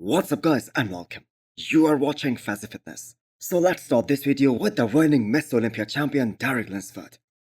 What's up guys and welcome. You are watching Fazi Fitness. So let's start this video with the reigning Miss Olympia champion Derek,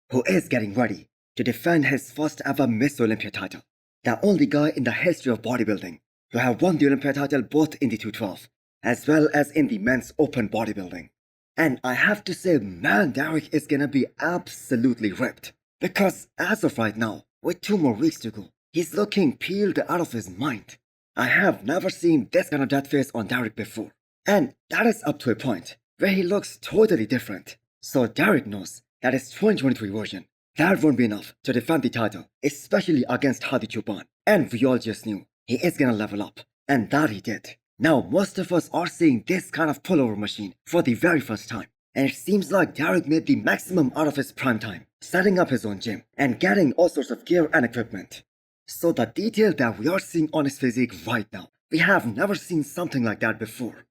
who is getting ready to defend his first ever Miss Olympia title. The only guy in the history of bodybuilding to have won the Olympia title both in the 212 as well as in the men's open bodybuilding. And I have to say, man, Derek is gonna be absolutely ripped. Because as of right now, with 2 more weeks to go, he's looking peeled out of his mind. I have never seen this kind of death face on Derek before. And that is up to a point where he looks totally different. So Derek knows that his 2023 version, that won't be enough to defend the title, especially against Hadi Chupan. And we all just knew he is gonna level up, and that he did. Now most of us are seeing this kind of pullover machine for the very first time. And it seems like Derek made the maximum out of his prime time, setting up his own gym and getting all sorts of gear and equipment. So the detail that we are seeing on his physique right now, we have never seen something like that before.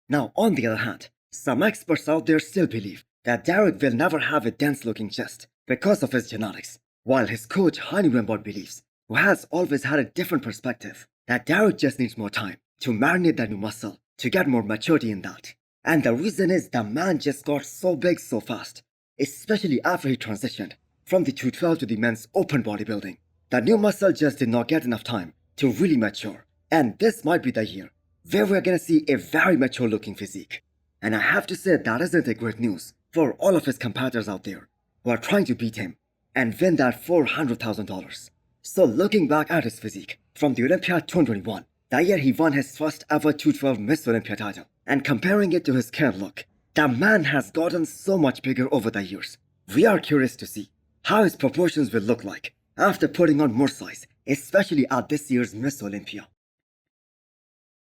Now on the other hand, some experts out there still believe that Derek will never have a dense looking chest because of his genetics, while his coach Hani Rambod believes, who has always had a different perspective, that Derek just needs more time to marinate that new muscle to get more maturity in that. And the reason is the man just got so big so fast, especially after he transitioned from the 212 to the men's open bodybuilding. The new muscle just did not get enough time to really mature, and this might be the year where we're gonna see a very mature looking physique. And I have to say that isn't a great news for all of his competitors out there who are trying to beat him and win that $400,000. So looking back at his physique from the Olympia 2021, the year he won his first ever 212 Miss Olympia title, and comparing it to his current look, the man has gotten so much bigger over the years. We are curious to see how his proportions will look like after putting on more size, especially at this year's Miss Olympia.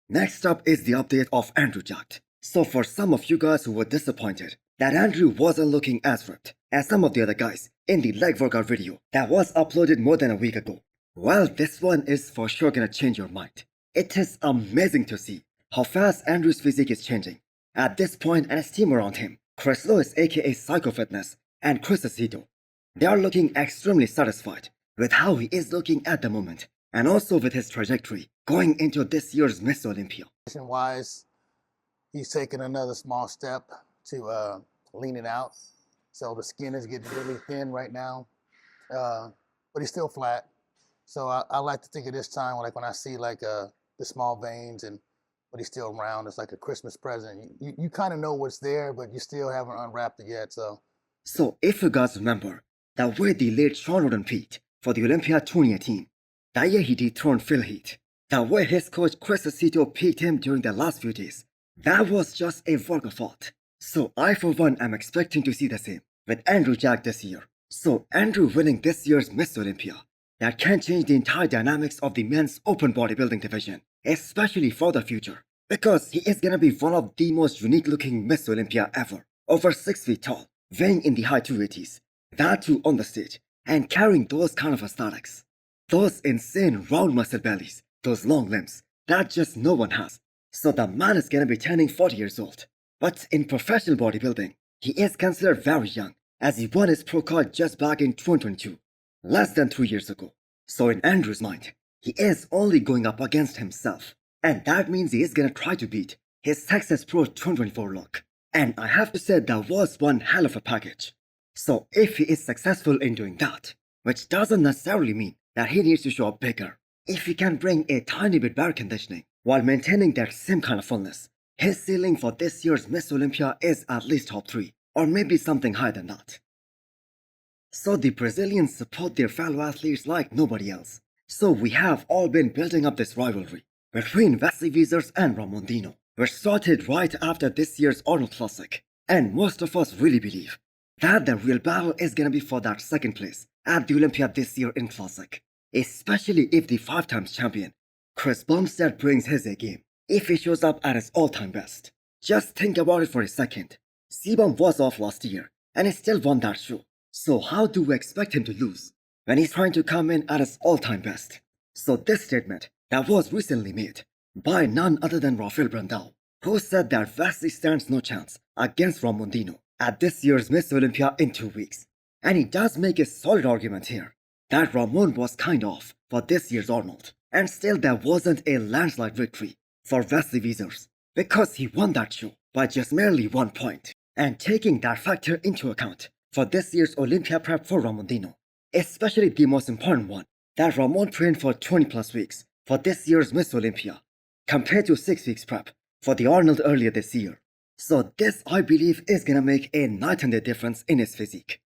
Next up is the update of Andrew Jacked. So for some of you guys who were disappointed that Andrew wasn't looking as ripped as some of the other guys in the leg workout video that was uploaded more than a week ago, well, this one is for sure gonna change your mind. It is amazing to see how fast Andrew's physique is changing. At this point, and his team around him, Chris Lewis aka Psycho Fitness and Chris Aceto, they are looking extremely satisfied with how he is looking at the moment, and also with his trajectory going into this year's Miss Olympia. Wise, he's taking another small step to lean it out. So the skin is getting really thin right now, but he's still flat. So I like to think of this time like when I see like the small veins and but he's still round. It's like a Christmas present. You kind of know what's there, but you still haven't unwrapped it yet. So if you guys remember, the way the late Sean Roden peaked for the Olympia 2018, that year he dethroned Phil Heath, the way his coach Chris Aceto peaked him during the last few days, that was just a work of art. So I for one am expecting to see the same with Andrew Jack this year. So Andrew winning this year's Miss Olympia, that can change the entire dynamics of the men's open bodybuilding division, especially for the future, because he is gonna be one of the most unique looking Miss Olympia ever, over 6 feet tall, weighing in the high 280s, that too on the stage, and carrying those kind of aesthetics. Those insane round muscle bellies, those long limbs, that just no one has. So the man is gonna be turning 40 years old. But in professional bodybuilding, he is considered very young, as he won his pro card just back in 2022, less than 3 years ago. So in Andrew's mind, he is only going up against himself. And that means he is gonna try to beat his Texas Pro 2024 look. And I have to say that was one hell of a package. So if he is successful in doing that, which doesn't necessarily mean that he needs to show up bigger, if he can bring a tiny bit better conditioning while maintaining that same kind of fullness, his ceiling for this year's Miss Olympia is at least top 3, or maybe something higher than that. So the Brazilians support their fellow athletes like nobody else. So we have all been building up this rivalry between Wesley and Ramon Dino, which started right after this year's Arnold Classic. And most of us really believe that the real battle is gonna be for that second place at the Olympia this year in Classic, especially if the 5 times champion Chris Bumstead brings his A game, if he shows up at his all-time best. Just think about it for a second. C-Bum was off last year and he still won that show. So how do we expect him to lose when he's trying to come in at his all-time best? So this statement that was recently made by none other than Rafael Brandao, who said that Wesley stands no chance against Ramon Dino at this year's Miss Olympia in 2 weeks. And he does make a solid argument here that Ramon was kind of for this year's Arnold, and still there wasn't a landslide victory for Wesley Weezers because he won that show by just merely 1 point. And taking that factor into account for this year's Olympia prep for Ramondino, especially the most important one, that Ramon trained for 20 plus weeks for this year's Miss Olympia, compared to 6 weeks prep for the Arnold earlier this year. So this, I believe, is gonna make a night and day difference in his physique.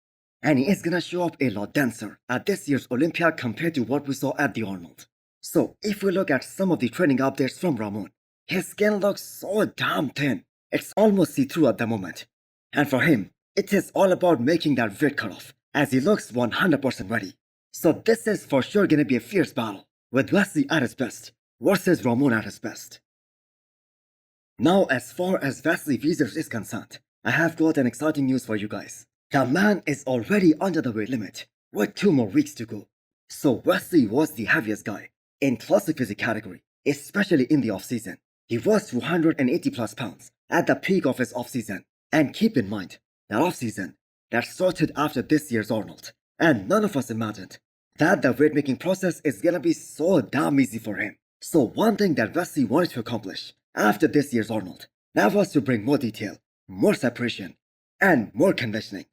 And he is gonna show up a lot denser at this year's Olympia compared to what we saw at the Arnold. So if we look at some of the training updates from Ramon, his skin looks so damn thin, it's almost see-through at the moment. And for him, it is all about making that weight cutoff, as he looks 100% ready. So this is for sure gonna be a fierce battle, with Wesley at his best versus Ramon at his best. Now, as far as Wesley Weezers is concerned, I have got an exciting news for you guys. The man is already under the weight limit, with 2 more weeks to go. So Wesley was the heaviest guy in classic physique category, especially in the off-season. He was 280 plus pounds at the peak of his off-season. And keep in mind, that off-season, that started after this year's Arnold. And none of us imagined that the weight-making process is gonna be so damn easy for him. So one thing that Wesley wanted to accomplish after this year's Arnold, that was to bring more detail, more separation, and more conditioning.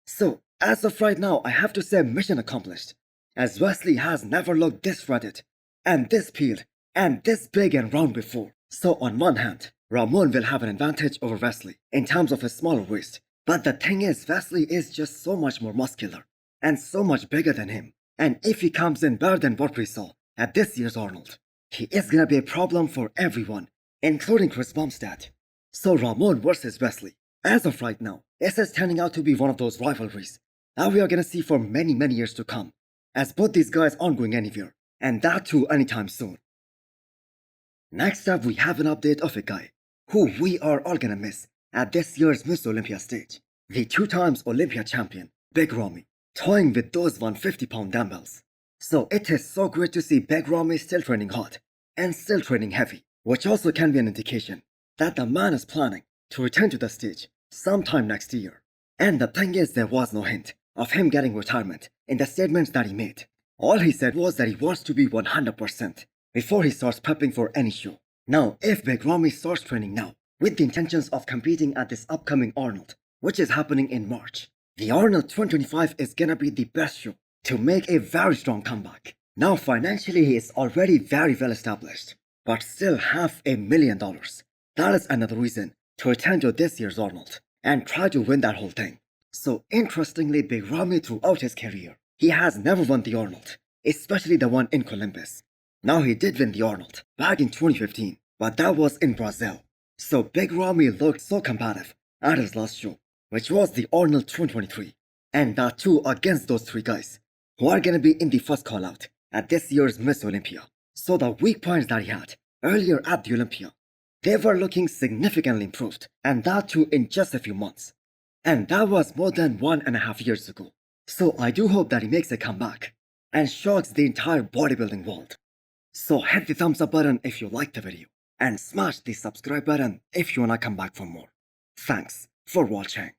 So, as of right now, I have to say mission accomplished, as Wesley has never looked this shredded, and this peeled, and this big and round before. So on one hand, Ramon will have an advantage over Wesley in terms of his smaller waist, but the thing is, Wesley is just so much more muscular, and so much bigger than him. And if he comes in better than what we saw at this year's Arnold, he is gonna be a problem for everyone, including Chris Bumstead. So Ramon versus Wesley, as of right now, this is turning out to be one of those rivalries that we are gonna see for many years to come, as both these guys aren't going anywhere, and that too anytime soon. Next up, we have an update of a guy who we are all gonna miss at this year's Miss Olympia stage, the 2 times Olympia champion, Big Ramy, toying with those 150-pound dumbbells. So it is so great to see Big Ramy still training hard and still training heavy, which also can be an indication that the man is planning to return to the stage sometime next year. And the thing is, there was no hint of him getting retirement in the statements that he made. All he said was that he wants to be 100% before he starts prepping for any show. Now, if Big Ramy starts training now with the intentions of competing at this upcoming Arnold, which is happening in March, the Arnold 2025 is gonna be the best show to make a very strong comeback. Now, financially, he is already very well established, but still $500,000. That is another reason to return to this year's Arnold and try to win that whole thing. So interestingly, Big Ramy throughout his career, he has never won the Arnold, especially the one in Columbus. Now, he did win the Arnold back in 2015, but that was in Brazil. So Big Ramy looked so combative at his last show, which was the Arnold 2023, and that too against those 3 guys who are gonna be in the first call out at this year's Miss Olympia. So the weak points that he had earlier at the Olympia, they were looking significantly improved, and that too in just a few months. And that was more than 1.5 years ago. So I do hope that he makes a comeback and shocks the entire bodybuilding world. So hit the thumbs up button if you liked the video, and smash the subscribe button if you wanna come back for more. Thanks for watching.